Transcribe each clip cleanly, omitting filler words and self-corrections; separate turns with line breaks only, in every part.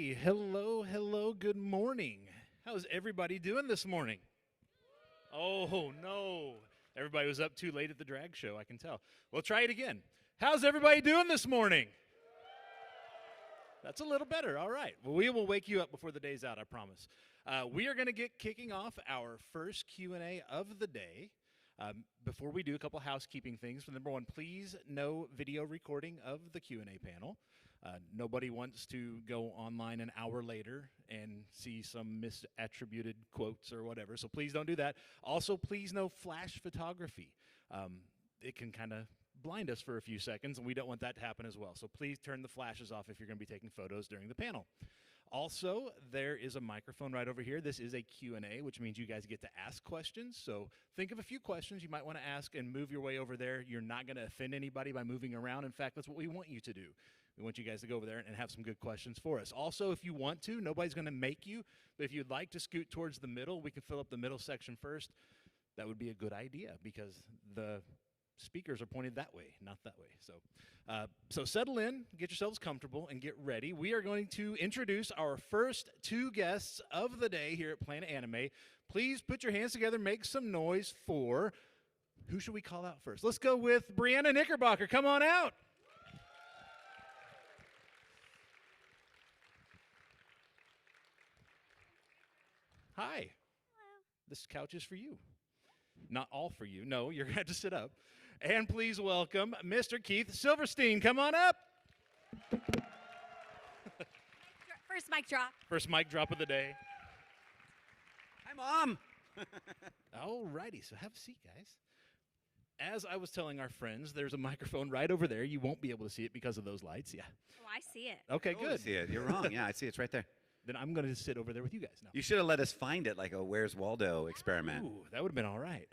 Hello, hello, good morning. How's everybody doing this morning? Oh, no. Everybody was up too late at the drag show, I can tell. Well, try it again. How's everybody doing this morning? That's a little better. All right. Well, we will wake you up before the day's out, I promise. We are going to get kicking off our first Q&A of the day. Before we do, a couple housekeeping things. Number one, please no video recording of the Q&A panel. Nobody wants to go online an hour later and see some misattributed quotes or whatever, so please don't do that. Also, please no flash photography. It can kind of blind us for a few seconds, and we don't want that to happen as well. So please turn the flashes off if you're going to be taking photos during the panel. Also, there is a microphone right over here. This is a Q&A, which means you guys get to ask questions. So think of a few questions you might want to ask and move your way over there. You're not going to offend anybody by moving around. In fact, that's what we want you to do. We want you guys to go over there and have some good questions for us. Also, if you want to, nobody's going to make you, but if you'd like to scoot towards the middle, we can fill up the middle section first. That would be a good idea because the speakers are pointed that way, not that way. So settle in, get yourselves comfortable, and get ready. We are going to introduce our first two guests of the day here at Planet Anime. Please put your hands together, make some noise for, who should we call out first? Let's go with Briana Knickerbocker. Come on out. Hi. Hello. This couch is for you. Not all for you. No, you're going to have to sit up. And please welcome Mr. Keith Silverstein. Come on up.
First mic drop.
First mic drop of the day.
Hi, Mom.
All righty, so have a seat, guys. As I was telling our friends, there's a microphone right over there. You won't be able to see it because of those lights. Yeah.
Oh, I see it.
Okay,
Oh, I
good.
see it. You're wrong. Yeah, I see it's right there.
Then I'm going to sit over there with you guys now.
You should have let us find it like a Where's Waldo experiment.
Ooh, that would have been all right.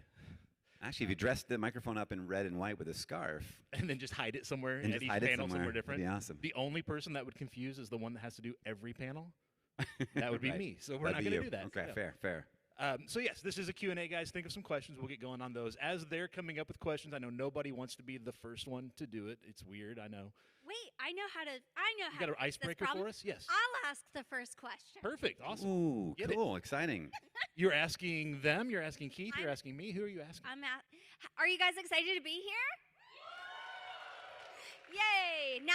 Actually, if you dressed the microphone up in red and white with a scarf.
And then just hide it somewhere
And
at
just
each
hide it
panel somewhere
somewhere.
different.
That'd be awesome.
The only person that would confuse is the one that has to do every panel. That would be
Right.
me. So we're
That'd
not
be
going to
you.
do that.
Okay,
Yeah.
fair.
So yes, this is a Q&A, guys. Think of some questions. We'll get going on those. As they're coming up with questions, I know nobody wants to be the first one to do it. It's weird, I know.
Wait, I know how to.
You got an icebreaker for us? Yes.
I'll ask the first question.
Perfect. Awesome.
Ooh,
Get it.
cool, exciting.
You're asking them. You're asking Keith. You're
I'm-
asking me. Who are you asking?
Are you guys excited to be here? Yay! Now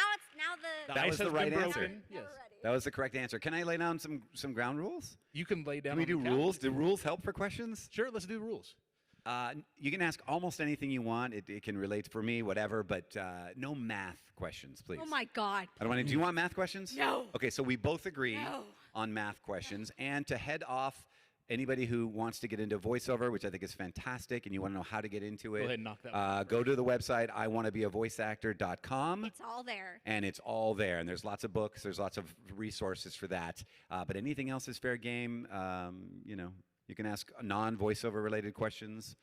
the.
That
ice
was
has
the right
been
answer.
broken.
Now
Yes.
we're ready.
That was the correct answer. Can I lay down some ground rules?
You can lay down.
Can we
on
do
the couch.
rules? Do rules help for questions?
Sure. Let's do rules.
You can ask almost anything you want. It can relate for me, whatever, but no math questions, please.
Oh my God.
I don't want to. Do you want math questions?
No.
Okay, so we both agree
No.
on math questions. And to head off anybody who wants to get into voiceover, which I think is fantastic, and you want to know how to get into it,
Go ahead and knock that one
go to the website, iwannabeavoiceactor.com.
It's all there.
And it's all there. And there's lots of books. There's lots of resources for that. But anything else is fair game. You can ask non-voiceover related questions.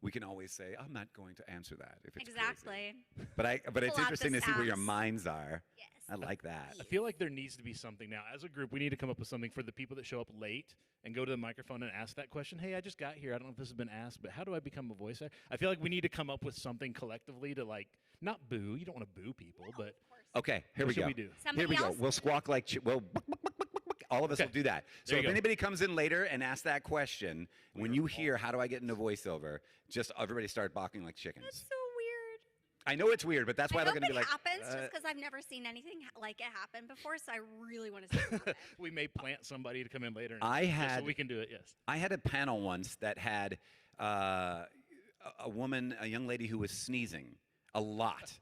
We can always say, I'm not going to answer that if it's crazy.
Exactly.
But it's
Pull out
interesting
the
to see where your
sass.
minds are.
Yes.
I like that.
I feel like there needs to be something now. As a group, we need to come up with something for the people that show up late and go to the microphone and ask that question. Hey, I just got here. I don't know if this has been asked, but how do I become a voice actor? I feel like we need to come up with something collectively to, like, not boo. You don't want to boo people, but
Of course.
Okay, here
what
we
should
go.
we do?
Somebody
Here we go.
else?
We'll squawk like all of us
Okay.
will do that. So
There you
if
go.
anybody comes in later and asks that question, when you hear how do I get into voiceover, just everybody start barking like chickens.
That's so weird.
I know it's weird, but that's why
I
they're
hope
going to be
it
like.
happens just because I've never seen anything like it happen before, so I really want to see it happen.
We may plant somebody to come in later. And
I
just
had-
so we can do it. Yes.
I had a panel once that had a young lady who was sneezing a lot.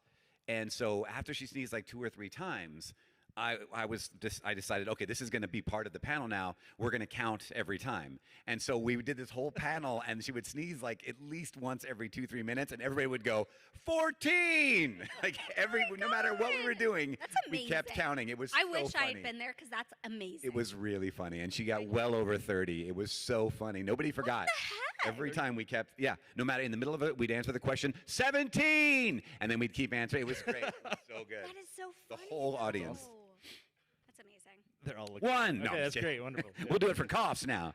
And so after she sneezed like 2 or 3 times, I decided, okay, this is going to be part of the panel now. We're going to count every time. And so we did this whole panel, and she would sneeze like at least once every 2-3 minutes, and everybody would go 14. Like no matter what we were doing,
That's
we kept
amazing.
counting. It was
I
so
wish I
funny.
had been there because that's amazing.
It was really funny, and she got well over 30. It was so funny. Nobody forgot.
heck?
Every time we kept, no matter in the middle of it, we'd answer the question 17, and then we'd keep answering. It was great. It was so good.
That is so
The
funny.
whole audience.
though. That's amazing.
They're all looking.
One. No,
Okay,
I'm
that's
kidding.
great. Wonderful. Yeah.
We'll do it for coughs now.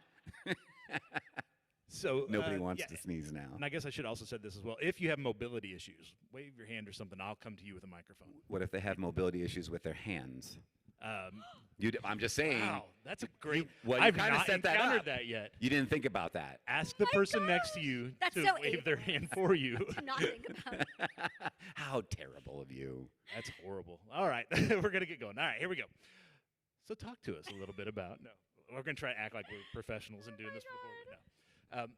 So
Nobody wants
yeah.
to sneeze now.
And I guess I should also said this as well. If you have mobility issues, wave your hand or something. I'll come to you with a microphone.
What if they have mobility issues with their hands? I'm just saying.
Wow, that's a great.
Well, you
I've
kinda
not
set that
encountered
up.
that yet.
You didn't think about that.
Ask the
my
person next to
gosh,
you
that's
to
so
wave their hand for you.
Do not think about it.
How terrible of you.
That's horrible. All right, we're gonna get going. All right, here we go. So talk to us a little bit about. No, we're gonna try to act like we're professionals and doing this before. But no.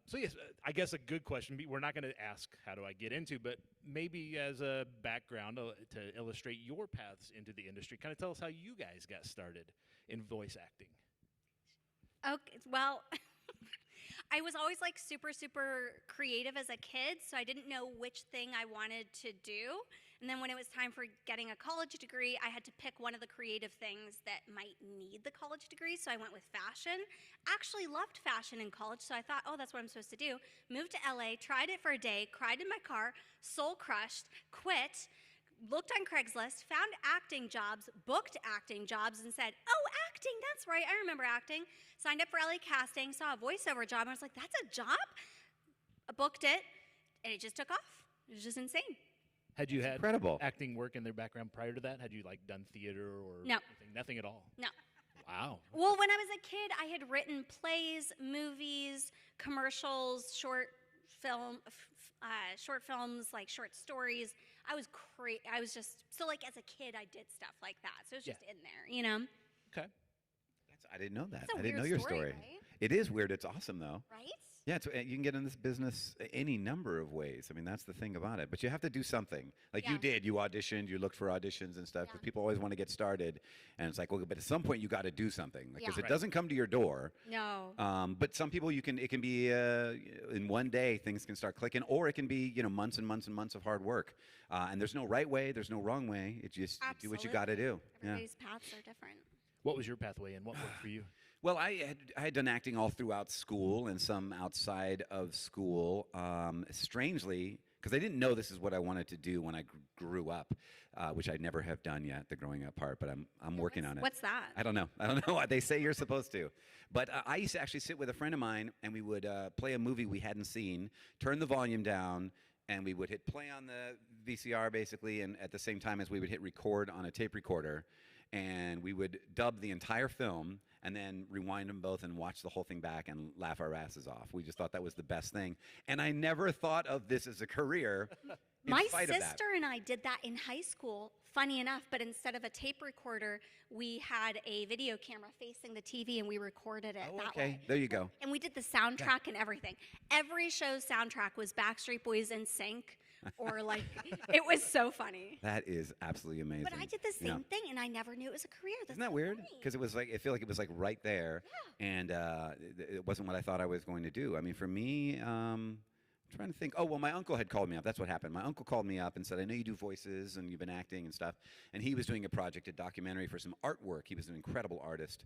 So yes, I guess a good question. We're not going to ask how do I get into, but maybe as a background to illustrate your paths into the industry, kind of tell us how you guys got started in voice acting.
Okay, well, I was always like super, super creative as a kid, so I didn't know which thing I wanted to do. And then when it was time for getting a college degree, I had to pick one of the creative things that might need the college degree, so I went with fashion. Actually loved fashion in college, so I thought, oh, that's what I'm supposed to do. Moved to LA, tried it for a day, cried in my car, soul crushed, quit, looked on Craigslist, found acting jobs, booked acting jobs, and said, oh, acting, that's right, I remember acting. Signed up for LA Casting, saw a voiceover job, and I was like, that's a job? I booked it, and it just took off. It was just insane.
Had you had
incredible.
acting work in their background prior to that? Had you like done theater or
No.
anything? Nothing at all?
No.
Wow.
Well, when I was a kid, I had written plays, movies, commercials, short films, like short stories. I was just so like as a kid, I did stuff like that. So it was just in there, you know.
Okay.
I didn't know that.
It's a
I didn't know
weird
your
story,
story.
right?
It is weird. It's awesome, though.
Right?
Yeah, you can get in this business any number of ways. I mean, that's the thing about it. But you have to do something. Like you
Yeah.
did. You auditioned. You looked for auditions and stuff because
Yeah.
people always want to get started. And it's like, well, but at some point you got to do something because
Yeah.
it doesn't come to your door.
No.
But some people it can be in one day things can start clicking, or it can be months and months and months of hard work. And there's no right way. There's no wrong way. It just you do what you got to do. Yeah.
Everybody's paths are different.
What was your pathway and what worked for you?
Well, I had done acting all throughout school and some outside of school. Strangely, because I didn't know this is what I wanted to do when I grew up, which I never have done yet, the growing up part. But I'm working on it.
What's that?
I don't know. They say you're supposed to. But I used to actually sit with a friend of mine, and we would play a movie we hadn't seen, turn the volume down, and we would hit play on the VCR, basically, and at the same time as we would hit record on a tape recorder, and we would dub the entire film and then rewind them both and watch the whole thing back and laugh our asses off. We just thought that was the best thing. And I never thought of this as a career.
My
spite of that.
sister and I did that in high school, funny enough, but instead of a tape recorder, we had a video camera facing the TV and we recorded it that
Okay,
way.
there you go.
And we did the soundtrack and everything. Every show's soundtrack was Backstreet Boys in sync, or like, it was so funny.
That is absolutely amazing.
But I did the
Yeah.
same thing and I never knew it was a career. That's
Isn't that
so
weird?
funny.
Because it was like, I feel like it was like right there, and it wasn't what I thought I was going to do. I mean, for me, I'm trying to think. Oh, well, my uncle had called me up. That's what happened. My uncle called me up and said, I know you do voices and you've been acting and stuff. And he was doing a project, a documentary for some artwork. He was an incredible artist.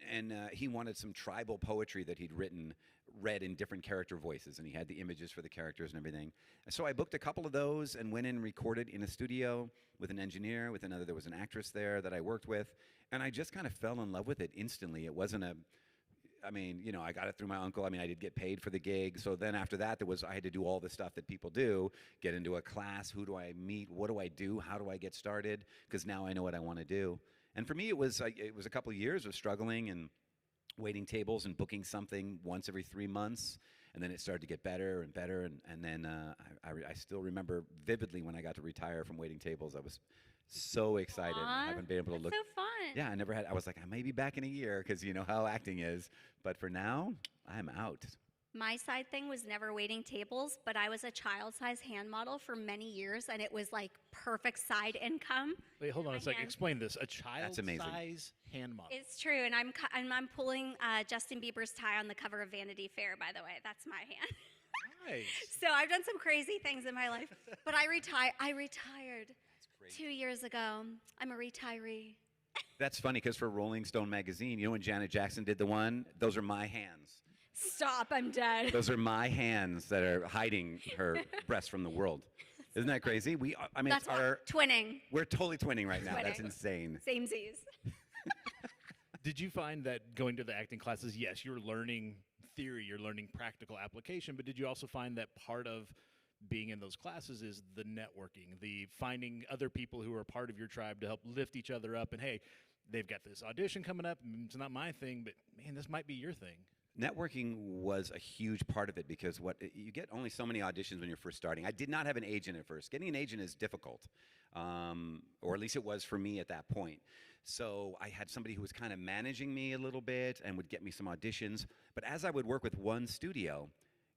And he wanted some tribal poetry that he'd written, read in different character voices. And he had the images for the characters and everything. And so I booked a couple of those and went in and recorded in a studio with an engineer, with another. There was an actress there that I worked with. And I just kind of fell in love with it instantly. It wasn't I mean, I got it through my uncle. I mean, I did get paid for the gig. So then after that, I had to do all the stuff that people do, get into a class. Who do I meet? What do I do? How do I get started? Because now I know what I want to do. And for me, it was a couple of years of struggling and waiting tables and booking something once every 3 months. And then it started to get better and better. And then I still remember vividly when I got to retire from waiting tables. I was so excited. I haven't been able to
That's
look.
so fun.
Yeah, I was like, I may be back in a year because you know how acting is. But for now, I'm out.
My side thing was never waiting tables, but I was a child size hand model for many years, and it was like perfect side income.
Wait, hold on a
My
second.
hand.
Explain this. A child
That's amazing.
size hand model.
It's true, and I'm pulling Justin Bieber's tie on the cover of Vanity Fair. By the way, that's my hand.
Nice.
So I've done some crazy things in my life, but I retired 2 years ago. I'm a retiree.
That's funny because for Rolling Stone magazine, when Janet Jackson did the one, those are my hands.
Stop, I'm dead.
Those are my hands that are hiding her breasts from the world. Isn't that crazy?
That's twinning.
We're totally twinning right now. That's
Twinning.
insane.
Samesies.
Did you find that going to the acting classes, yes, you're learning theory, you're learning practical application, but did you also find that part of being in those classes is the networking, the finding other people who are part of your tribe to help lift each other up? And hey, they've got this audition coming up. It's not my thing, but man, this might be your thing.
Networking was a huge part of it because you get only so many auditions when you're first starting. I did not have an agent at first. Getting an agent is difficult, or at least it was for me at that point. So I had somebody who was kind of managing me a little bit and would get me some auditions. But as I would work with one studio,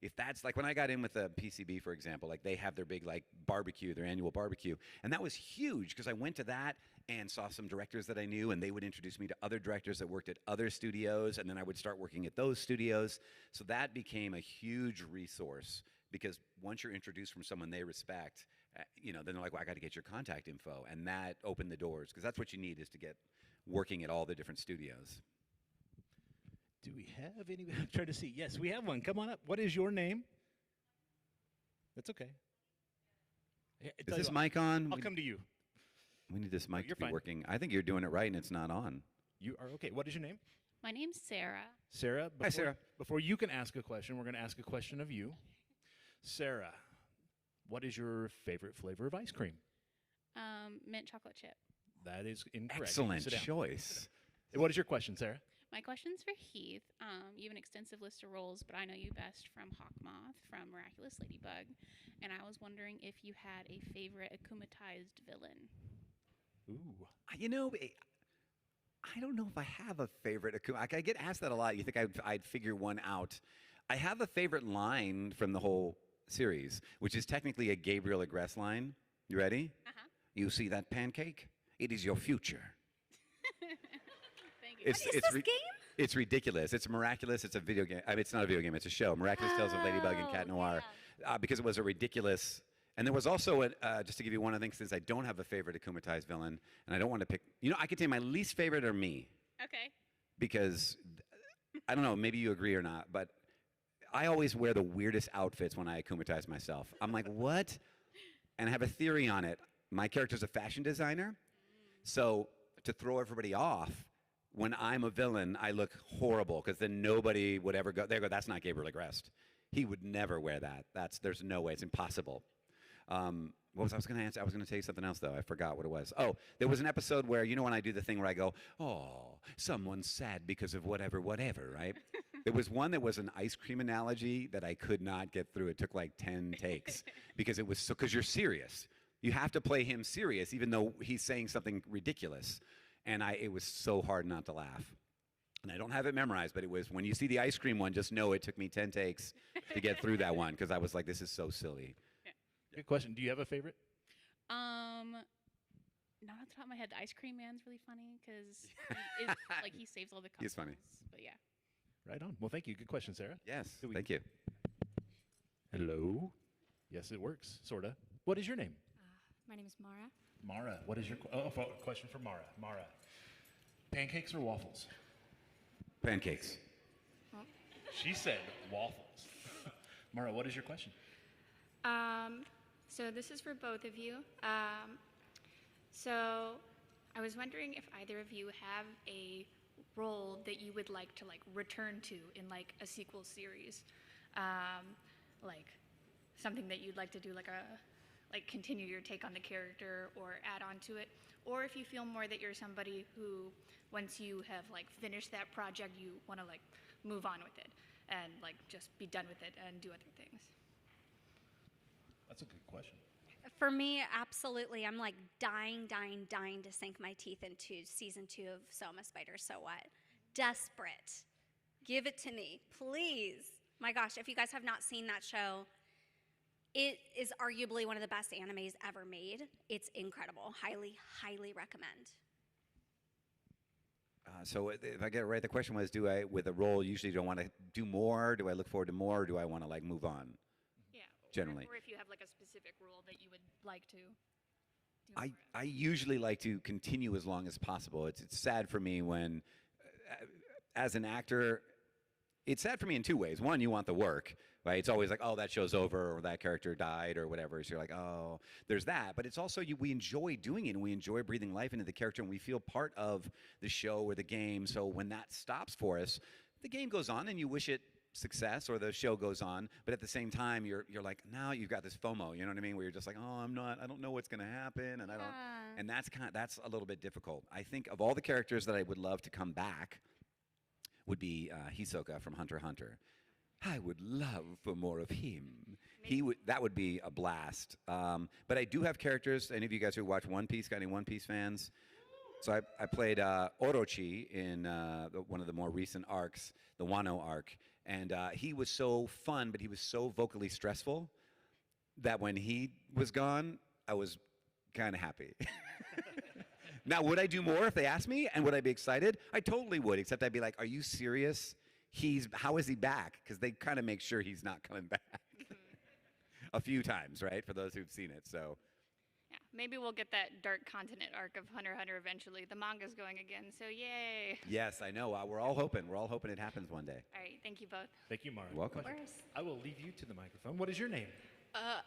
if that's like when I got in with a PCB, for example, like they have their big like barbecue, their annual barbecue, and that was huge because I went to that and saw some directors that I knew, and they would introduce me to other directors that worked at other studios, and then I would start working at those studios. So that became a huge resource because once you're introduced from someone they respect, then they're like, well, I got to get your contact info, and that opened the doors because that's what you need is to get working at all the different studios.
Do we have any? I'm trying to see. Yes, we have one. Come on up. What is your name? That's okay.
Is this mic on?
I'll come to you.
We need this mic to be
fine.
working. I think you're doing it right and it's not on.
You are okay. What is your name?
My name's Sarah.
Sarah.
Hi, Sarah.
Before you can ask a question, we're going to ask a question of you. Sarah, what is your favorite flavor of ice cream?
Mint chocolate chip.
That is incorrect.
Excellent
Sit down.
choice.
What is your question, Sarah?
My question's for Heath. You have an extensive list of roles, but I know you best from Moth, from Miraculous Ladybug, and I was wondering if you had a favorite akumatized villain.
Ooh.
I don't know if I have a favorite. I get asked that a lot. You think I'd figure one out. I have a favorite line from the whole series, which is technically a Gabriel Agreste line. You ready?
Uh-huh.
You see that pancake? It is your future.
Thank you.
What is this game?
It's ridiculous. It's miraculous. It's a video game. I mean, it's not a video game. It's a show. Miraculous-Tales of Ladybug and Cat Noir. Because it was a ridiculous. And there was also, just to give you one other thing, since I don't have a favorite akumatized villain, and I don't want to pick. I could tell you my least favorite are me.
Okay.
Because, I don't know, maybe you agree or not, but I always wear the weirdest outfits when I akumatize myself. I'm like, what? And I have a theory on it. My character's a fashion designer. So to throw everybody off, when I'm a villain, I look horrible because then nobody would ever go, that's not Gabriel Agreste. He would never wear that. There's no way. It's impossible. I was going to answer? I was going to tell you something else, though. I forgot what it was. Oh, there was an episode where, when I do the thing where I go, oh, someone's sad because of whatever, right? There was one that was an ice cream analogy that I could not get through. It took like 10 takes because because you're serious. You have to play him serious, even though he's saying something ridiculous. And it was so hard not to laugh. And I don't have it memorized, but it was, when you see the ice cream one, just know it took me 10 takes to get through that one because I was like, this is so silly.
Good question. Do you have a favorite?
Not off the top of my head. The Ice Cream Man's really funny because he saves all the couples.
He's funny.
But yeah.
Right on. Well, thank you. Good question, Sarah.
Yes, thank you.
Hello. Yes, it works, sorta. What is your name?
My name is Mara.
Mara. What is your question for Mara? Mara. Pancakes or waffles?
Pancakes.
She said waffles. Mara, what is your question?
So this is for both of you. So I was wondering if either of you have a role that you would like to return to in a sequel series, something that you'd like to do, continue your take on the character or add on to it, or if you feel more that you're somebody who, once you have finished that project, you want to move on with it and just be done with it and do other things.
That's a good question.
For me, absolutely. I'm dying to sink my teeth into season 2 of Soma Spider So What. Desperate. Give it to me, please. My gosh, if you guys have not seen that show, it is arguably one of the best animes ever made. It's incredible. Highly, highly recommend.
So if I get it right, the question was, do I, with a role, usually don't want to do more? Do I look forward to more, or do I want to move on?
Yeah.
Generally.
Or if you have a specific role that you would like to do.
I usually like to continue as long as possible. It's sad for me when, as an actor, it's sad for me in 2 ways. One, you want the work, right? It's always like, oh, that show's over, or that character died, or whatever. So you're like, oh, there's that. But it's also, we enjoy doing it, and we enjoy breathing life into the character, and we feel part of the show or the game. So when that stops for us, the game goes on, and you wish it success or the show goes on, but at the same time you're like, now you've got this FOMO, you know what I mean, where you're just like, oh, I don't know what's going to happen, and and that's a little bit difficult. I think of all the characters that I would love to come back would be Hisoka from Hunter x Hunter. I would love for more of him. That would be a blast. But I do have characters. Any of you guys who watch One Piece, got any One Piece fans? So I played Orochi in one of the more recent arcs, the Wano arc. And he was so fun, but he was so vocally stressful that when he was gone, I was kind of happy. Now, would I do more if they asked me? And would I be excited? I totally would, except I'd be like, are you serious? How is he back? Because they kind of make sure he's not coming back. A few times, right? For those who've seen it, so.
Yeah, maybe we'll get that Dark Continent arc of Hunter x Hunter eventually. The manga's going again, so yay.
Yes, I know. We're all hoping. We're all hoping it happens one day.
All right, thank you both.
Thank you, Mara.
Welcome.
Of course.
I will leave you to the microphone. What is your name?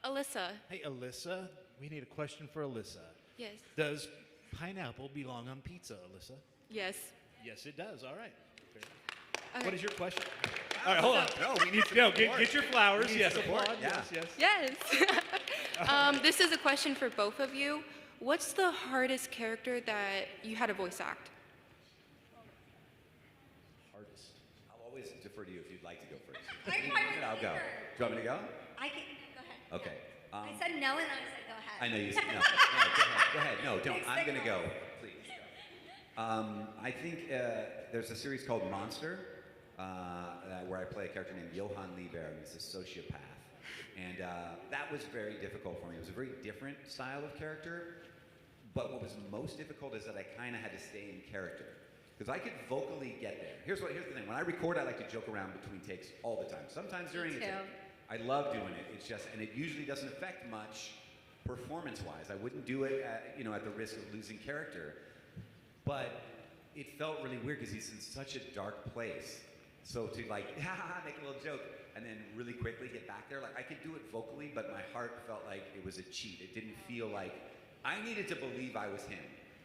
Alyssa.
Hey, Alyssa. We need a question for Alyssa.
Yes.
Does pineapple belong on pizza, Alyssa?
Yes.
Yes, it does. All right.
Okay.
What is your question? All right, hold on.
No, we need
Get your flowers. Yes,
support.
applaud.
Yeah.
Yes.
Yes. This is a question for both of you. What's the hardest character that you had to voice act?
Hardest.
I'll always defer to you if you'd like to go first.
I'm fine with
I'll go.
either.
Do you want me to go?
I can go ahead.
Okay.
I said no, and then I said go ahead.
I know you said no. Go ahead. No, don't. I'm going to go. Please. I think there's a series called Monster where I play a character named Johan Lieber, and he's a sociopath. And that was very difficult for me. It was a very different style of character. But what was most difficult is that I kind of had to stay in character. Because I could vocally get there. Here's the thing. When I record, I like to joke around between takes all the time. Sometimes during a take. I love doing it. It's just, and it usually doesn't affect much performance-wise. I wouldn't do it at the risk of losing character. But it felt really weird because he's in such a dark place. So to make a little joke and then really quickly get back there, like I could do it vocally, but my heart felt like it was a cheat. It didn't feel like, I needed to believe I was him,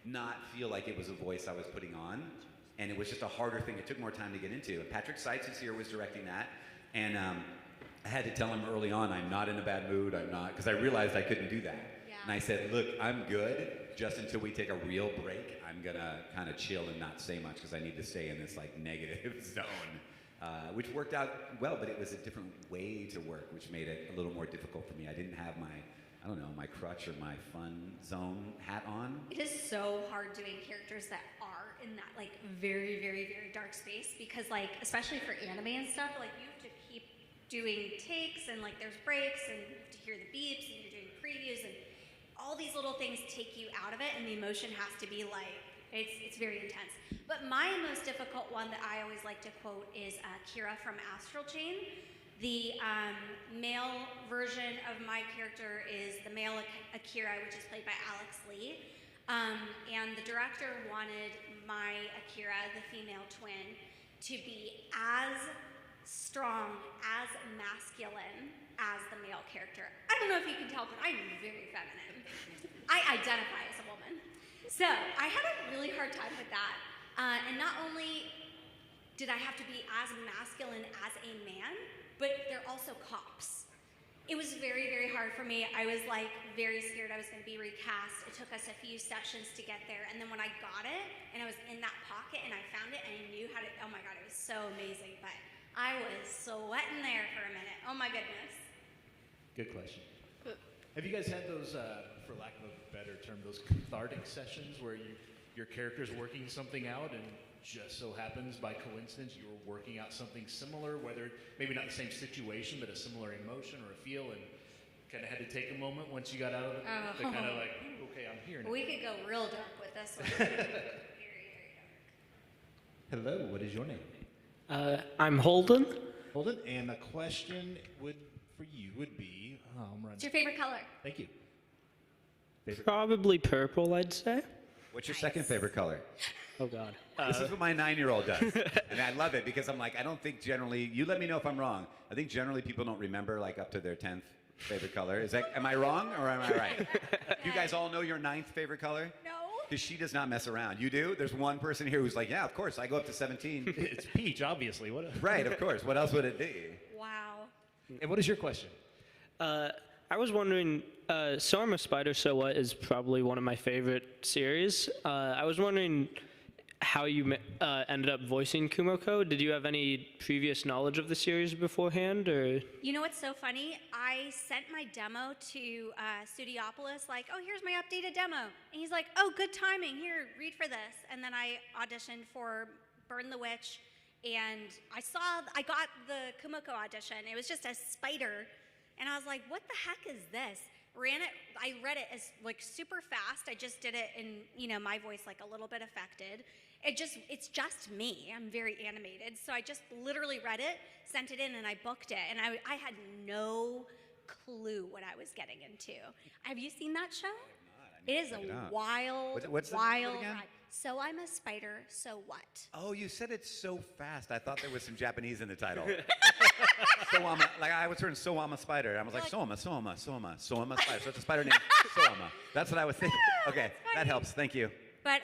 not feel like it was a voice I was putting on. And it was just a harder thing. It took more time to get into. And Patrick Seitz, who's here, was directing that. And I had to tell him early on, I'm not in a bad mood, I'm not, because I realized I couldn't do that.
Yeah.
And I said, look, I'm good, just until we take a real break, I'm gonna kind of chill and not say much, because I need to stay in this like negative zone. Which worked out well, but it was a different way to work, which made it a little more difficult for me. I didn't have my crutch or my fun zone hat on.
It is so hard doing characters that are in that like very, very, very dark space because like, especially for anime and stuff, like you have to keep doing takes and like there's breaks and you have to hear the beeps and you're doing previews and all these little things take you out of it and the emotion has to be like, it's very intense. But my most difficult one that I always like to quote is Kira from Astral Chain. The male version of my character is the male Akira, which is played by Alex Lee. And the director wanted my Akira, the female twin, to be as strong, as masculine as the male character. I don't know if you can tell, but I'm very feminine. I identify as a woman. So I had a really hard time with that. And not only did I have to be as masculine as a man, but they're also cops. It was very, very hard for me. I was like very scared I was gonna be recast. It took us a few sessions to get there. And then when I got it, and I was in that pocket and I found it and I knew how to, oh my God, it was so amazing. But I was sweating there for a minute. Oh my goodness.
Good question. Have you guys had those, for lack of a better term, those cathartic sessions where your character's working something out and just so happens by coincidence you were working out something similar, whether maybe not the same situation, but a similar emotion or a feel, and kind of had to take a moment once you got out of it to kind of like, ooh, okay, I'm here now.
We could go real dark with this one. Very, very dark.
Hello, what is your name?
I'm Holden.
Holden, and a question for you would be, I'm running.
What's your favorite color?
Thank you.
Probably purple, I'd say.
What's your second favorite color?
Oh, God.
This is what my 9-year-old does. And I love it because I'm like, I don't think generally, you let me know if I'm wrong. I think generally people don't remember like up to their 10th favorite color. Am I wrong or am I right? You guys all know your 9th favorite color?
No.
Because she does not mess around. You do? There's one person here who's like, yeah, of course, I go up to 17.
It's Peach, obviously. What?
Right, of course. What else would it be?
Wow.
And what is your question?
I was wondering, So I'm a Spider, So What is probably one of my favorite series. I was wondering how you ended up voicing Kumiko. Did you have any previous knowledge of the series beforehand, or?
You know what's so funny? I sent my demo to Studiopolis, like, oh, here's my updated demo. And he's like, oh, good timing. Here, read for this. And then I auditioned for Burn the Witch, and I got the Kumiko audition. It was just a spider. And I was like, what the heck is this? I read it as like super fast. I just did it in, my voice like a little bit affected. It's just me. I'm very animated. So I just literally read it, sent it in, and I booked it. And I had no clue what I was getting into. Have you seen that show? It is a wild,
What's the
wild
name again?
ride. So I'm a spider, so what?
Oh, you said it so fast. I thought there was some Japanese in the title. I was hearing So I'm a Spider. I was like, So I'm a Spider. So it's a spider named So That's what I was thinking. Okay, that helps. Thank you.
But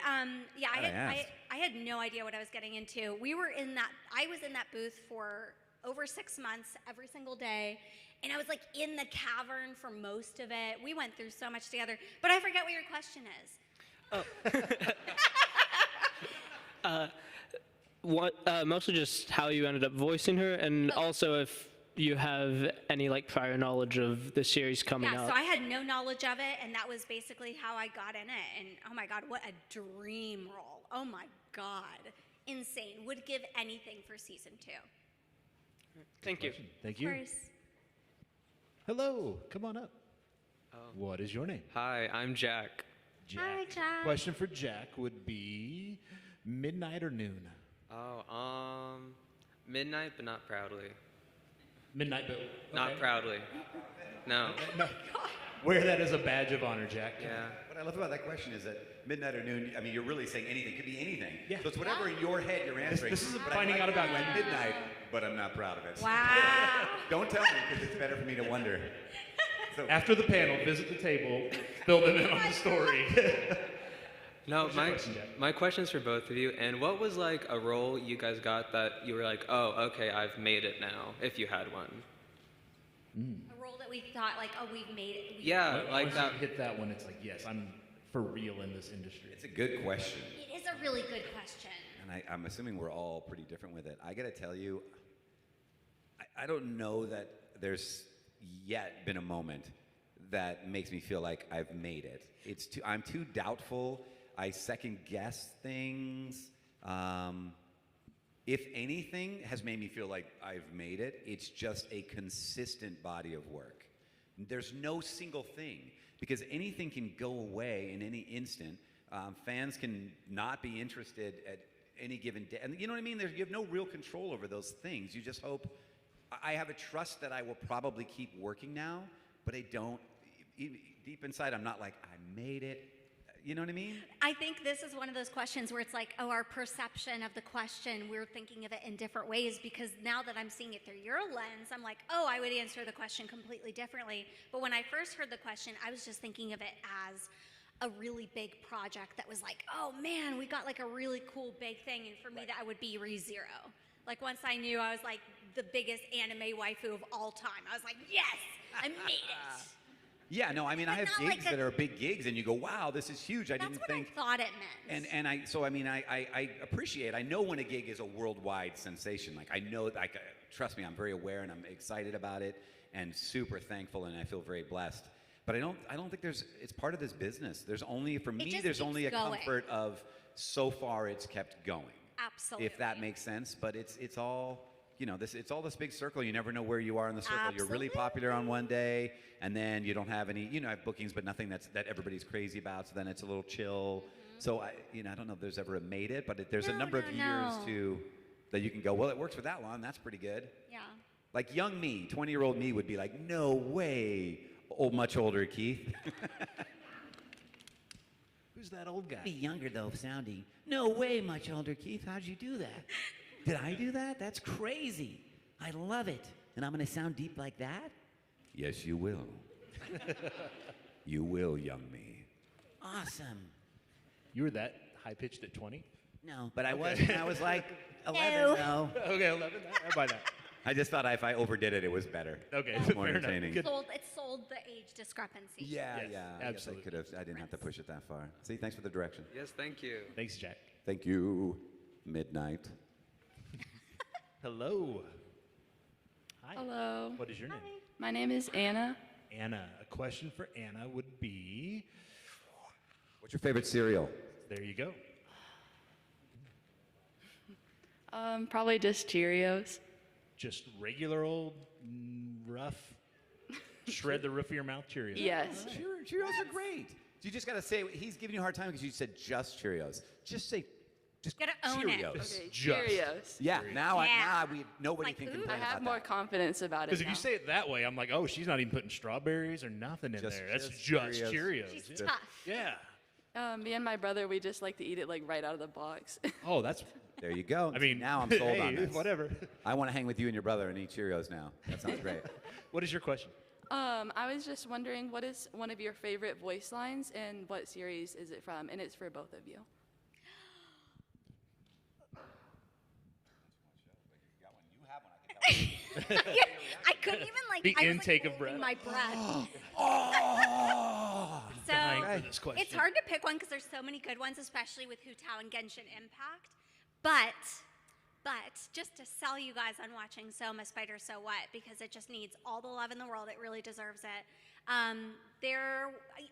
yeah,
I
I had no idea what I was getting into. I was in that booth for over 6 months every single day, and I was like in the cavern for most of it. We went through so much together, but I forget what your question is.
Mostly just how you ended up voicing her, and also if you have any like prior knowledge of the series coming out.
So I had no knowledge of it, and that was basically how I got in it. And oh my God, what a dream role! Oh my God, insane! Would give anything for season 2.
Thank you.
Thank
Of
you.
course.
Hello, come on up. What is your name?
Hi, I'm Jack.
Hi, Jack.
Question for Jack would be midnight or noon?
Midnight, but not proudly.
Midnight, but
Not proudly. No.
No. Wear that as a badge of honor, Jack.
Yeah.
What I love about that question is that midnight or noon, I mean, you're really saying anything. It could be anything.
Yeah.
So it's whatever in your head you're answering.
This is
But
finding
I like
out about
when
you.
midnight, but I'm not proud of it.
Wow.
Don't tell me, because it's better for me to wonder. So,
After the panel, visit the table, fill them in on the story.
No,
What's your question, Jack?
my question's for both of you. And what was like a role you guys got that you were like, oh, okay, I've made it now, if you had one?
A role that we thought like, oh, we've made it.
Yeah, like
Once
that.
you hit that one, it's like, yes, I'm for real in this industry.
it's a good question.
It is a really good question.
And I'm assuming we're all pretty different with it. I got to tell you, I don't know that there's yet been a moment that makes me feel like I've made it. I'm too doubtful. I second guess things. If anything has made me feel like I've made it, it's just a consistent body of work. There's no single thing, because anything can go away in any instant. Fans can not be interested at any given day. And you know what I mean? You have no real control over those things. You just hope. I have a trust that I will probably keep working now, but I don't. Deep inside, I'm not like, I made it. You know what I mean?
I think this is one of those questions where it's like, oh, our perception of the question, we're thinking of it in different ways, because now that I'm seeing it through your lens, I'm like, oh, I would answer the question completely differently. But when I first heard the question, I was just thinking of it as a really big project that was like, oh man, we got like a really cool big thing. And for me, that would be ReZero. Like once I knew I was like the biggest anime waifu of all time, I was like, yes, I made it.
Yeah, no, I mean, I have
not
gigs
like
that are big gigs, and you go, wow, this is huge. I
That's
didn't
what
think.
I thought it meant.
And I appreciate. I know when a gig is a worldwide sensation. Like I know, trust me, I'm very aware and I'm excited about it and super thankful, and I feel very blessed. But I don't think it's part of this business. There's only for me.
just
There's
keeps
only a
going.
comfort of so far it's kept going.
Absolutely.
If that makes sense. But it's all. It's all this big circle. You never know where you are in the circle. You're really popular on one day, and then you don't have any. I have bookings, but nothing that everybody's crazy about. So then it's a little chill. So I don't know if there's ever a made it, but there's a number of years that you can go. Well, it works for that long. That's pretty good.
Yeah.
Like young me, 20-year-old me would be like, no way, much older Keith.
Who's that old guy?
Be younger though, sounding. No way, much older Keith. How'd you do that? Did I do that? That's crazy. I love it. And I'm going to sound deep like that? Yes, you will. You will, young me. Awesome.
You were that high pitched at 20?
No, but I was when I was like 11. No.
Okay, 11. I buy that.
I just thought if I overdid it, it was better.
Okay,
More
fair enough.
entertaining.
Good.
It sold the age discrepancy.
Yeah,
Yes,
yeah.
absolutely.
I could have. I didn't have to push it that far. See, thanks for the direction.
Yes, thank you.
Thanks, Jack.
Thank you. Midnight.
Hello. Hi.
Hello.
What is your name?
My name is Anna.
Anna. A question for Anna would be,
What's your favorite cereal?
there you go.
Probably just Cheerios.
Just regular old, rough, shred the roof of your mouth Cheerios.
Yes.
Cheerios are great. You just got to say, he's giving you a hard time because you said just Cheerios. Just say, just
Gotta own it.
Cheerios.
Okay,
Just.
Cheerios.
Yeah, now,
Yeah.
nobody
Like,
can
ooh.
complain
I have
about
more
that.
confidence about it
Because if
now.
you say it that way, I'm like, oh, she's not even putting strawberries or nothing in
Just-
there. That's
just
just
Cheerios.
Cheerios.
She's
Yeah.
tough.
Yeah.
Me and my brother, we just like to eat it like right out of the box.
Oh, that's.
There you go.
I mean,
now I'm sold
hey,
on this.
Whatever.
I want to hang with you and your brother and eat Cheerios now. That sounds great.
What is your question?
I was just wondering, what is one of your favorite voice lines and what series is it from? And it's for both of you.
I couldn't even like.
The
I was,
intake
like,
of
holding
breath.
My breath.
Oh!
So
Dying for this question.
it's hard to pick one because there's so many good ones, especially with Hu Tao and Genshin Impact. But just to sell you guys on watching Soma Spider So What, because it just needs all the love in the world. It really deserves it.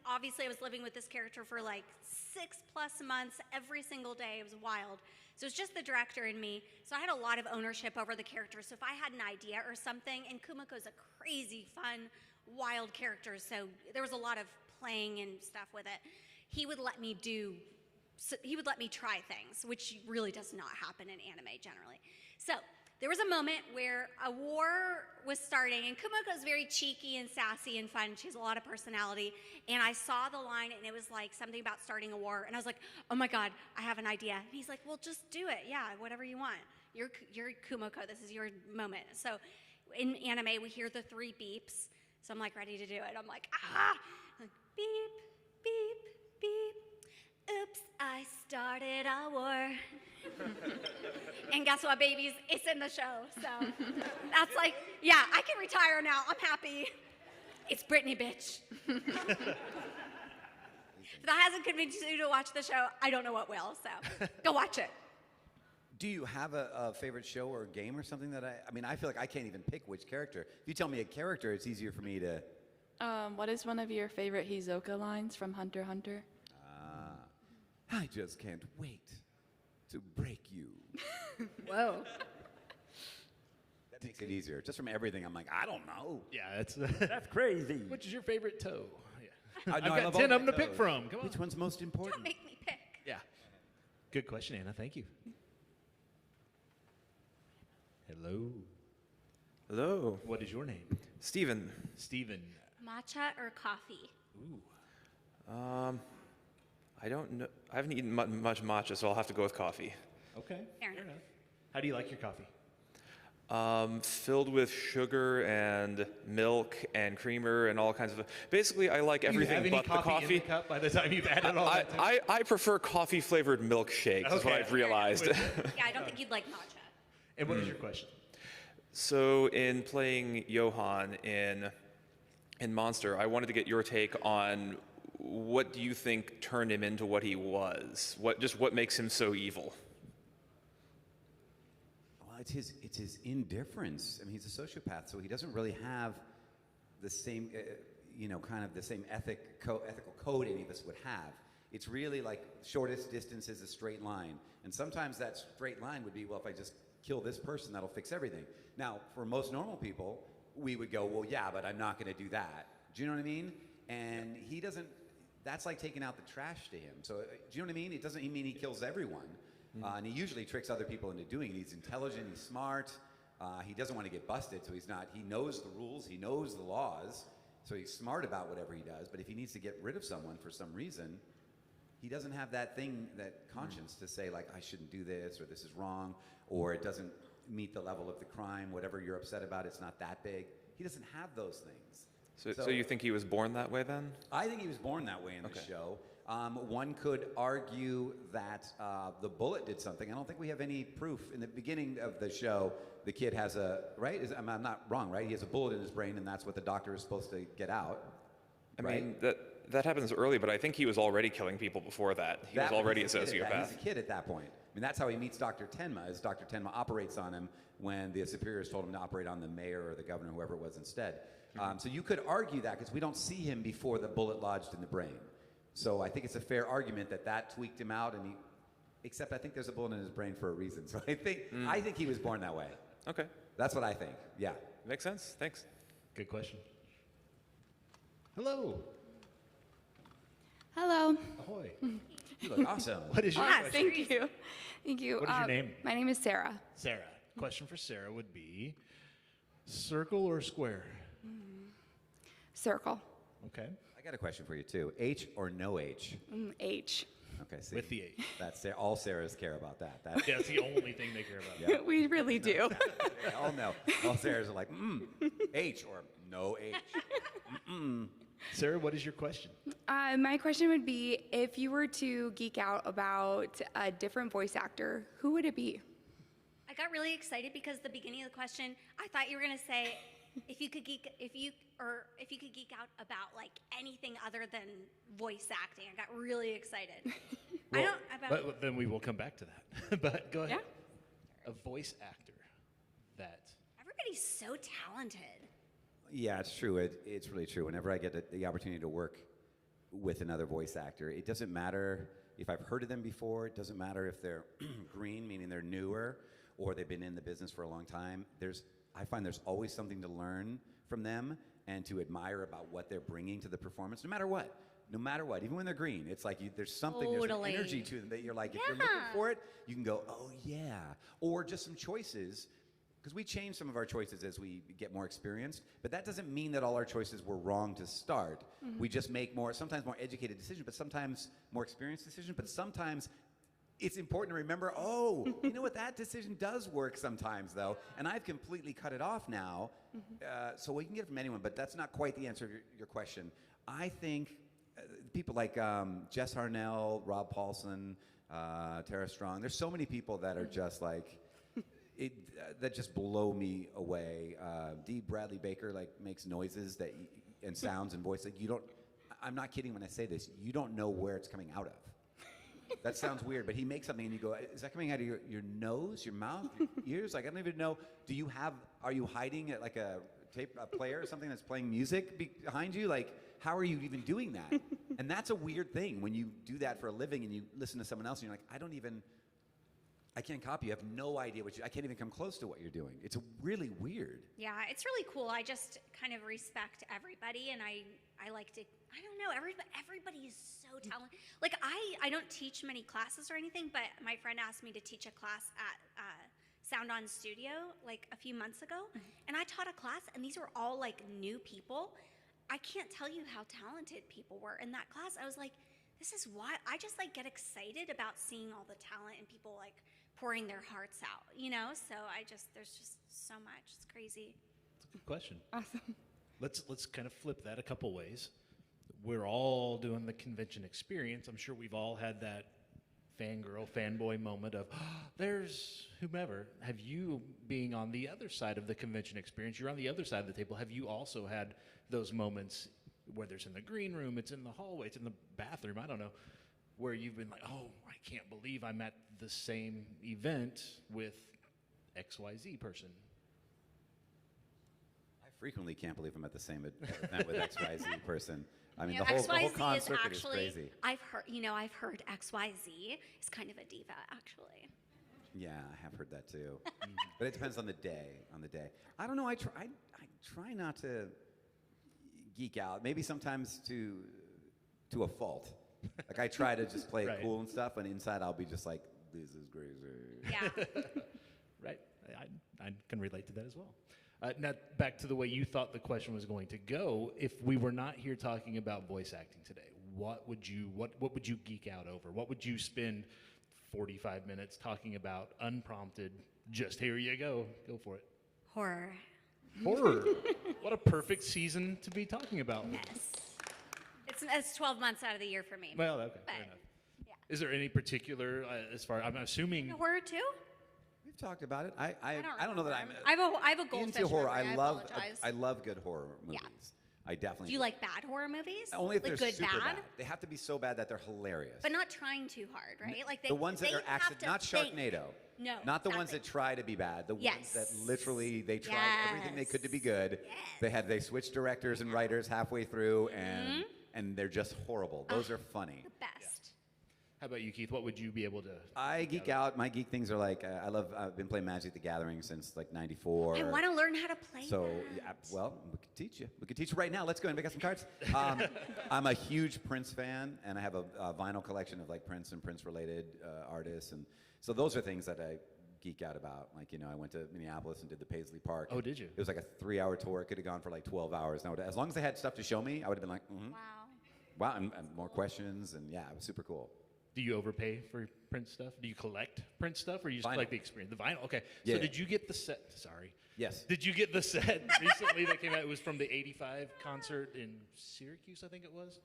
Obviously, I was living with this character for like 6+ months every single day. It was wild. So it's just the director and me. So I had a lot of ownership over the character. So if I had an idea or something, and Kumako's a crazy, fun, wild character, so there was a lot of playing and stuff with it. He would let me try things, which really does not happen in anime generally. So there was a moment where a war was starting, and Kumako's very cheeky and sassy and fun. She has a lot of personality. And I saw the line, and it was like something about starting a war. And I was like, oh my God, I have an idea. And he's like, well, just do it. Yeah, whatever you want. You're Kumako. This is your moment. So in anime, we hear the 3 beeps. So I'm like ready to do it. I'm like, ah! I'm like, beep, beep, beep. Oops, I started a war. And guess what, babies? It's in the show. So that's like, yeah, I can retire now. I'm happy. It's Britney, bitch. If that hasn't convinced you to watch the show, I don't know what will. So go watch it.
Do you have a favorite show or game or something that I feel like I can't even pick which character. If you tell me a character, it's easier for me to...
What is one of your favorite Hisoka lines from Hunter x Hunter?
I just can't wait to break you.
Whoa.
That makes it easier. Just from everything, I'm like, I don't know.
Yeah, that's
That's crazy.
Which is your favorite toe? Yeah.
I
I've
know, I
got
love
10
all
of them
my
to pick
toes.
from. Come on.
Which one's most important?
Don't make me pick.
Yeah. Good question, Anna. Thank you. Hello.
Hello,
What is your name?
Steven.
Steven.
Matcha or coffee?
Ooh.
I don't know. I haven't eaten much matcha, so I'll have to go with coffee.
Okay.
Fair enough.
How do you like your coffee?
Filled with sugar and milk and creamer and all kinds of. Basically, I like everything
do you have
but
any
the
coffee in the
coffee.
cup by the time you've added all that?
I prefer coffee flavored milkshakes. Is what
Okay.
I've realized.
Yeah, I don't think you'd like matcha.
And what is your question?
So in playing Johan in Monster, I wanted to get your take on what do you think turned him into what he was? What makes him so evil?
Well, it's his indifference. I mean, he's a sociopath, so he doesn't really have the same, kind of the same ethical code any of us would have. It's really like shortest distance is a straight line. And sometimes that straight line would be, well, if I just kill this person, that'll fix everything. Now, for most normal people, we would go, well, yeah, but I'm not going to do that. Do you know what I mean? And he doesn't, that's like taking out the trash to him. So, do you know what I mean? It doesn't mean he kills everyone. And he usually tricks other people into doing it. He's intelligent, he's smart, he doesn't want to get busted, so he knows the rules, he knows the laws, so he's smart about whatever he does. But if he needs to get rid of someone for some reason, he doesn't have that conscience to say, like, I shouldn't do this, or this is wrong, or it doesn't meet the level of the crime, whatever you're upset about, it's not that big. He doesn't have those things.
So you think he was born that way then?
I think he was born that way in the
Okay.
show. One could argue that the bullet did something. I don't think we have any proof. In the beginning of the show, the kid has right? I'm not wrong, right? He has a bullet in his brain, and that's what the doctor is supposed to get out.
I mean, that happens early, but I think he was already killing people before that. He was already a sociopath.
He's a kid at that point. I mean, that's how he meets Dr. Tenma, is Dr. Tenma operates on him when the superiors told him to operate on the mayor or the governor, whoever it was instead. So you could argue that because we don't see him before the bullet lodged in the brain. So I think it's a fair argument that tweaked him out, and except I think there's a bullet in his brain for a reason. So I think he was born that way.
Okay.
That's what I think. Yeah.
Makes sense. Thanks.
Good question. Hello.
Hello.
Ahoy.
You look awesome.
What is your question?
Thank you. Thank you.
What is your name?
My name is Sarah.
Sarah. Question for Sarah would be circle or square?
Circle.
Okay.
I got a question for you, too. H or no H?
H.
Okay, see.
With the H.
That's all Sarahs care about that.
That's the only thing they care about.
Yeah.
We really do.
They all know. All Sarahs are like, H or no H.
Sarah, what is your question?
My question would be, if you were to geek out about a different voice actor, who would it be?
I got really excited because the beginning of the question, I thought you were gonna say if you could geek out about like anything other than voice acting. I got really excited.
But then we will come back to that. But go ahead.
Yeah.
A voice actor that
Everybody's so talented.
Yeah, it's true. It's really true. Whenever I get the opportunity to work with another voice actor, it doesn't matter if I've heard of them before. It doesn't matter if they're green, meaning they're newer, or they've been in the business for a long time. I find there's always something to learn from them and to admire about what they're bringing to the performance, no matter what. No matter what, even when they're green, it's like there's something, there's an energy to them that you're like, if you're looking for it, you can go, oh yeah. Or just some choices, because we change some of our choices as we get more experienced, but that doesn't mean that all our choices were wrong to start. We just make sometimes more educated decisions, but sometimes more experienced decisions, but sometimes it's important to remember, you know what, that decision does work sometimes, though, and I've completely cut it off now, so we can get it from anyone, but that's not quite the answer to your question. I think people like Jess Harnell, Rob Paulson, Tara Strong, there's so many people that are just like, that just blow me away. D. Bradley Baker makes noises and sounds and voice I'm not kidding when I say this, you don't know where it's coming out of. That sounds weird, but he makes something and you go, is that coming out of your nose, your mouth, your ears? I don't even know. Are you hiding at a player or something that's playing music behind you? How are you even doing that? And that's a weird thing when you do that for a living and you listen to someone else and you're like, I can't copy you. I have no idea I can't even come close to what you're doing. It's really weird.
Yeah, it's really cool. I just kind of respect everybody, and I like to, I don't know, everybody is so talented. I don't teach many classes or anything, but my friend asked me to teach a class at Sound On Studio a few months ago, and I taught a class, and these were all new people. I can't tell you how talented people were in that class. I was like, this is why I just get excited about seeing all the talent and people pouring their hearts out, So there's just so much. It's crazy.
That's a good question.
Awesome.
Let's kind of flip that a couple ways. We're all doing the convention experience. I'm sure we've all had that fangirl, fanboy moment of, there's whomever. Have you, being on the other side of the convention experience, you're on the other side of the table, have you also had those moments, whether it's in the green room, it's in the hallway, it's in the bathroom, I don't know, where you've been like, I can't believe I'm at the same event with XYZ person?
I frequently can't believe I'm at the same event with XYZ person. I mean,
Yeah,
the whole
XYZ
con
is
circuit is
actually,
crazy.
I've heard XYZ is kind of a diva, actually.
Yeah, I have heard that too. But it depends on the day. I don't know. I try not to geek out. Maybe sometimes to a fault. I try to just play it cool and stuff, and inside I'll be just like, this is crazy.
Yeah.
Right. I can relate to that as well. Now, back to the way you thought the question was going to go. If we were not here talking about voice acting today, what would you geek out over? What would you spend 45 minutes talking about unprompted? Just here you go. Go for it.
Horror.
Horror. What a perfect season to be talking about.
Yes. it's 12 months out of the year for me.
Well, okay,
but,
fair enough.
yeah.
Is there any particular, as far I'm assuming?
Horror too?
We've talked about it. I don't know that I'm
I have a goldfish
into horror.
memory, apologize.
I love good horror movies. I definitely
Do you like bad horror movies?
Only if
like
they're
good
super
bad?
They have to be so bad that they're hilarious.
But not trying too hard, right? Like
the ones that
they
are
have
accident,
to
not
think.
Sharknado.
No,
Not the ones
exactly.
that try to be bad. The ones
Yes.
that literally they tried everything they could to be
Yes.
good.
Yes.
They switched directors and writers halfway through, and they're just horrible. Those are funny.
The best.
How about you, Keith? What would you be able to?
I geek out. My geek things are like I've been playing Magic the Gathering since like '94.
I want to learn how to play
So,
that.
yeah, well, we could teach you. We could teach you right now. Let's go and pick up some cards. I'm a huge Prince fan, and I have a vinyl collection of like Prince and Prince-related artists, and so those are things that I geek out about. Like, I went to Minneapolis and did the Paisley Park.
Oh, did you?
It was like a 3-hour tour. It could have gone for like 12 hours. Now, as long as they had stuff to show me, I would have been like, wow, and more questions, and yeah, it was super cool.
Do you overpay for Prince stuff? Do you collect Prince stuff, or you just
Vinyl.
like the experience? The vinyl, okay.
Yeah.
So did you get the set? Sorry.
Yes.
Did you get the set recently that came out? It was from the '85 concert in Syracuse, I think it was.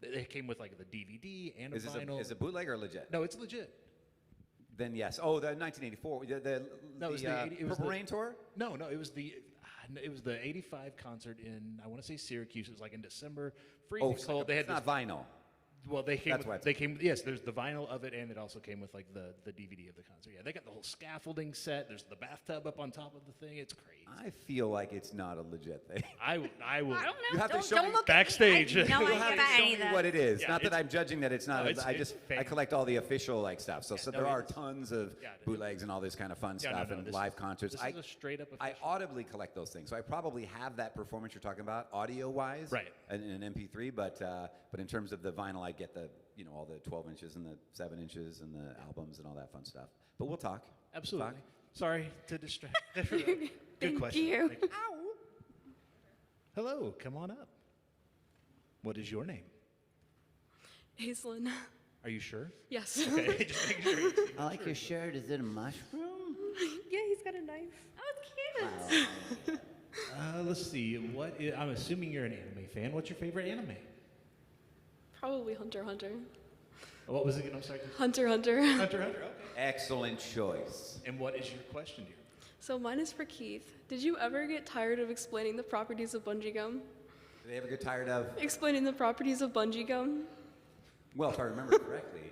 It came with like the DVD and a vinyl.
Is it bootleg or legit?
No, it's legit.
Then yes. Oh, the 1984.
No, it was the 80 it was
Purple
the-
Rain tour.
No, it was the '85 concert in, I want to say Syracuse. It was like in December, freezing cold. They had
it's not vinyl.
Well, they came.
That's why
With, they came. Yes, there's the vinyl of it, and it also came with like the DVD of the concert. Yeah, they got the whole scaffolding set. There's the bathtub up on top of the thing. It's crazy.
I feel like it's not a legit thing.
I will.
I don't know.
You have to
don't
show
don't
me
look
backstage.
At me. I have no
You'll
idea
have
about
to show
any of
me
that.
what it is.
Yeah,
Not that
it's-
I'm judging that it's not.
No,
I
it's
I collect all the official like stuff. So
no,
there are
it's-
tons of bootlegs and all this kind of fun
Yeah, no,
stuff
no,
and
this
live
is-
concerts.
this is a straight up
I
official.
audibly collect those things. So I probably have that performance you're talking about audio wise,
Right.
in an MP3. But in terms of the vinyl, I get the all the 12 inches and the 7 inches and the albums and all that fun stuff. But we'll talk.
Absolutely.
We'll talk.
Sorry to distract. Good
Thank
question.
you.
Thank you. Hello, come on up. What is your name?
Aislinn.
Are you sure?
Yes.
Okay, just making sure.
I like your shirt. Is it a mushroom?
Yeah, he's got a knife.
Oh, cute.
Let's see. I'm assuming you're an anime fan. What's your favorite anime?
Probably Hunter x Hunter.
What was it again? I'm sorry.
Hunter x Hunter.
Hunter. Okay.
Excellent choice.
And what is your question, dear?
So mine is for Keith. Did you ever get tired of explaining the properties of bungee gum?
Do they ever get tired of?
Explaining the properties of bungee gum?
Well, if I remember correctly,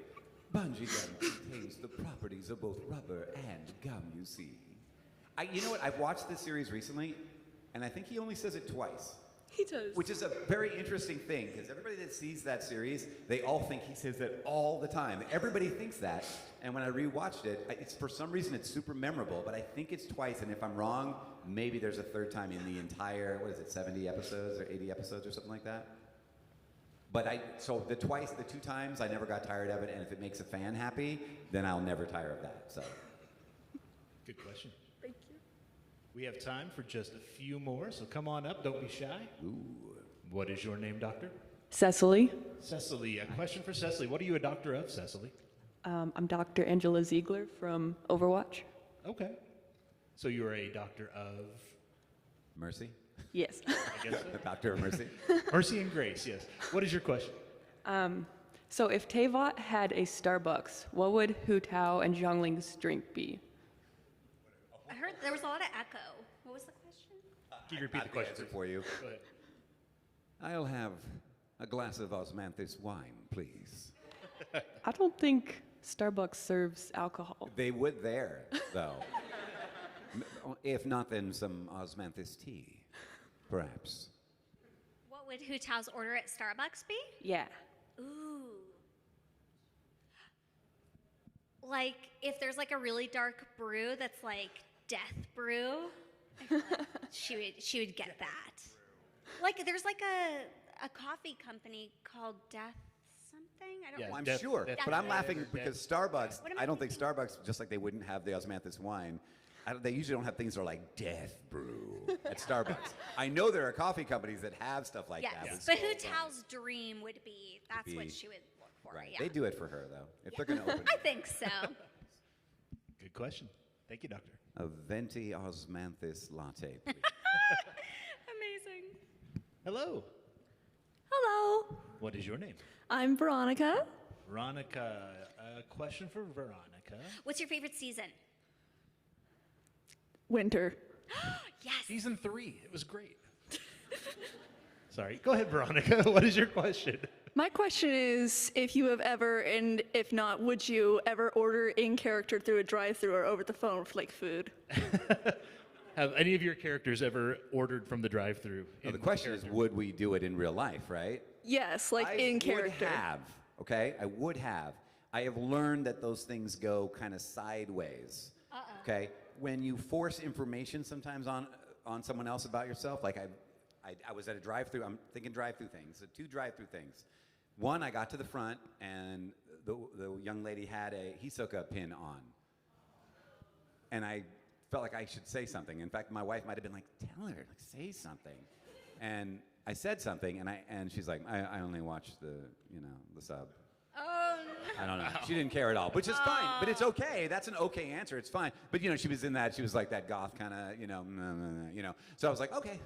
bungee gum contains the properties of both rubber and gum, you see. You know what? I've watched this series recently, and I think he only says it twice.
He does.
Which is a very interesting thing, because everybody that sees that series, they all think he says that all the time. Everybody thinks that, and when I rewatched it, it's for some reason it's super memorable, but I think it's twice, and if I'm wrong, maybe there's a third time in the entire, 70 episodes or 80 episodes or something like that? But so the two times, I never got tired of it, and if it makes a fan happy, then I'll never tire of that, so.
Good question.
Thank you.
We have time for just a few more, so come on up. Don't be shy.
Ooh.
What is your name, doctor?
Cecily.
Cecily. A question for Cecily. What are you a doctor of, Cecily?
I'm Dr. Angela Ziegler from Overwatch.
Okay. So you're a doctor of?
Mercy?
Yes.
I guess so.
Doctor of Mercy?
Mercy and grace, yes. What is your question?
So if Teyvat had a Starbucks, what would Hu Tao and Zhongling's drink be?
I heard there was a lot of echo. What was the question?
Can you repeat the question
Answer for you.
Go ahead.
I'll have a glass of osmanthus wine, please.
I don't think Starbucks serves alcohol.
They would there, though. If not, then some osmanthus tea, perhaps.
What would Hu Tao's order at Starbucks be?
Yeah.
Ooh. Like, if there's like a really dark brew that's like death brew, I feel like she would get that. Like, there's like a coffee company called Death something. I don't
Yeah,
know.
Well, I'm
Death-
sure,
Death
but I'm
Brew.
laughing
Death-
because Starbucks,
What am I
I don't think
thinking?
Starbucks, just like they wouldn't have the osmanthus wine, they usually don't have things that are like death brew at Starbucks. I know there are coffee companies that have stuff like
Yes,
that. with
but Hu
skulls on it.
Tao's dream would be that's what
be-
she would look for.
Right.
Yeah.
They do it for her, though. If they're going to open
I think so.
Good question. Thank you, doctor.
a venti osmanthus latte, please.
Amazing.
Hello.
Hello.
What is your name?
I'm Veronica.
Veronica. A question for Veronica.
What's your favorite season?
Winter.
Yes.
Season 3. It was great. Sorry. Go ahead, Veronica. What is your question?
My question is if you have ever, and if not, would you ever order in character through a drive-thru or over the phone for like food?
Have any of your characters ever ordered from the drive-thru?
No, the question is, would we do it in real life, right?
Yes, like in character.
I would have, okay? I would have. I have learned that those things go kind of sideways, okay? When you force information sometimes on someone else about yourself, like I was at a drive-thru, I'm thinking drive-thru things, 2 drive-thru things. One, I got to the front, and the young lady had a Hisoka pin on. And I felt like I should say something. In fact, my wife might have been like, tell her, like, say something. And I said something, and she's like, I only watch the sub.
Oh, no.
I don't know. She didn't care at all, which is fine. But it's okay. That's an okay answer. It's fine. But, she was in that. She was like that goth kind of, So I was like, okay,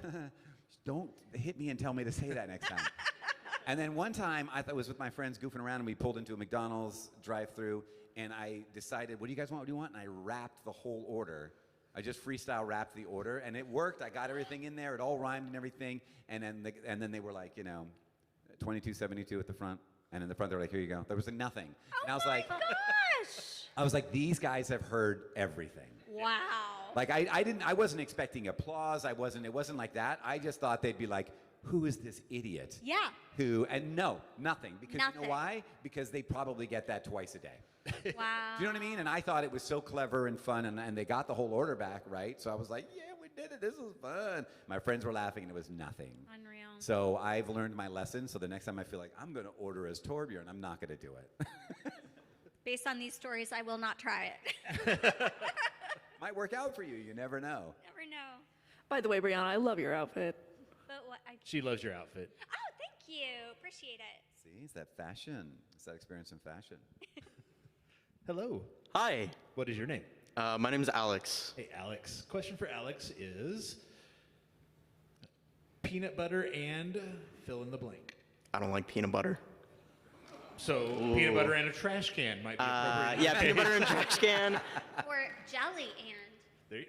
don't hit me and tell me to say that next time. And then one time, I was with my friends goofing around, and we pulled into a McDonald's drive-thru, and I decided, what do you guys want? What do you want? And I rapped the whole order. I just freestyle rapped the order, and it worked. I got everything in there. It all rhymed and everything. And then they were like, 2272 at the front. And in the front, they were like, here you go. There was nothing. And I was like,
gosh.
I was like, these guys have heard everything.
Wow.
Like, I wasn't expecting applause. It wasn't like that. I just thought they'd be like, who is this idiot?
Yeah.
And no, nothing. Because you know why? Because they probably get that twice a day.
Wow.
Do you know what I mean? And I thought it was so clever and fun, and they got the whole order back, right? So I was like, yeah, we did it. This was fun. My friends were laughing, and it was nothing.
Unreal.
So I've learned my lesson. So the next time I feel like I'm going to order as Torbjörn, I'm not going to do it.
Based on these stories, I will not try it.
Might work out for you. You never know.
Never know.
By the way, Brianna, I love your outfit.
But what
She loves your outfit.
Oh, thank you. Appreciate it.
See, it's that fashion. It's that experience in fashion.
Hello.
Hi.
What is your name?
My name is Alex.
Hey, Alex. Question for Alex is peanut butter and fill in the blank.
I don't like peanut butter.
So peanut butter and a trash can might be appropriate.
Yeah, peanut butter and trash can.
Or jelly and.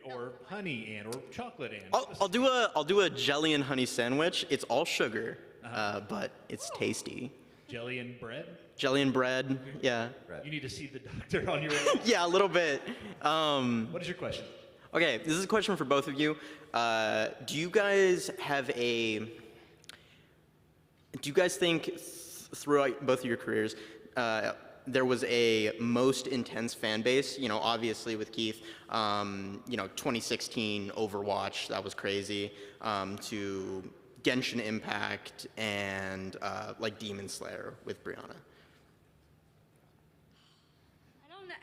Or honey and, or chocolate and.
I'll do a jelly and honey sandwich. It's all sugar, but it's tasty.
Jelly and bread?
Jelly and bread, yeah.
You need to see the doctor on your own.
Yeah, a little bit.
What is your question?
Okay, this is a question for both of you. Do you guys think throughout both of your careers, there was a most intense fan base? Obviously with Keith, 2016 Overwatch, that was crazy, to Genshin Impact and like Demon Slayer with Brianna.
I don't know.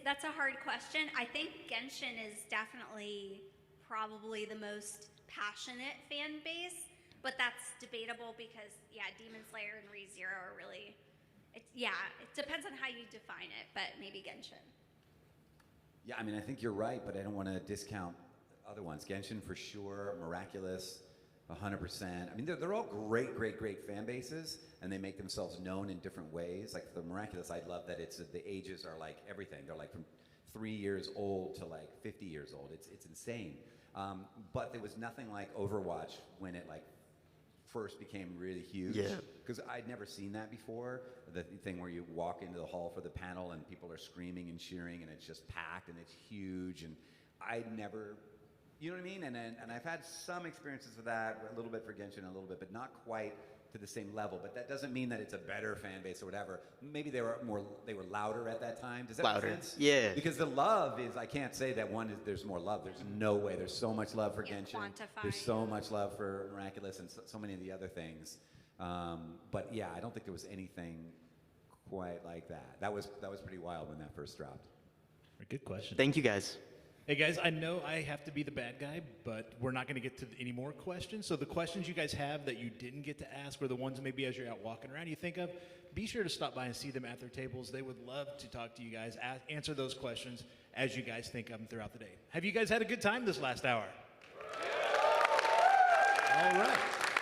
That's a hard question. I think Genshin is definitely probably the most passionate fan base, but that's debatable because Demon Slayer and ReZero are really. It depends on how you define it, but maybe Genshin.
Yeah, I mean, I think you're right, but I don't want to discount other ones. Genshin for sure, Miraculous, 100%. I mean, they're all great fan bases, and they make themselves known in different ways. Like the Miraculous, I love that the ages are like everything. They're like from 3 years old to like 50 years old. It's insane. But there was nothing like Overwatch when it like first became really huge.
Yeah.
Because I'd never seen that before. The thing where you walk into the hall for the panel and people are screaming and cheering and it's just packed and it's huge, and I'd never. You know what I mean? And I've had some experiences with that, a little bit for Genshin, a little bit, but not quite to the same level. But that doesn't mean that it's a better fan base or whatever. Maybe they were louder at that time. Does that make sense?
Yeah.
Because the love is, I can't say that there's more love. There's no way. There's so much love for Genshin. There's so much love for Miraculous and so many of the other things. But yeah, I don't think there was anything quite like that. That was pretty wild when that first dropped.
Good question.
Thank you, guys.
Hey guys, I know I have to be the bad guy, but we're not going to get to any more questions. So the questions you guys have that you didn't get to ask, or the ones maybe as you're out walking around you think of, be sure to stop by and see them at their tables. They would love to talk to you guys, answer those questions as you guys think of them throughout the day. Have you guys had a good time this last hour? All right.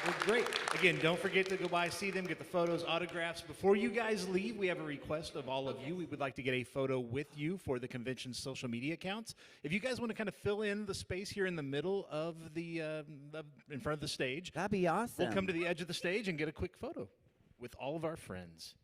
Well, great. Again, don't forget to go by, see them, get the photos, autographs. Before you guys leave, we have a request of all of you. We would like to get a photo with you for the convention's social media accounts. If you guys want to kind of fill in the space here in the middle of the, in front of the stage.
That'd be awesome.
We'll come to the edge of the stage and get a quick photo with all of our friends.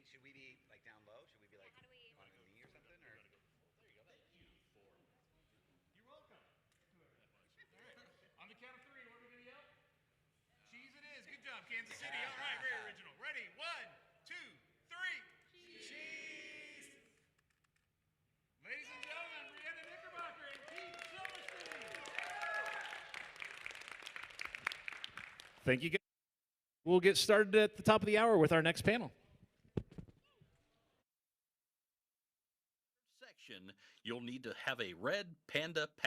Should we be like down low? Should we be like on a knee or something? Or? There you go. Thank you.
You're welcome. On the count of 3, what are we going to yell? Cheese it is. Good job, Kansas City. All right, very original. Ready? 1, 2, 3. Cheese. Ladies and gentlemen, Briana Knickerbocker and Keith Silverstein. Thank you, guys. We'll get started at the top of the hour with our next panel.
You'll need to have a red panda pass.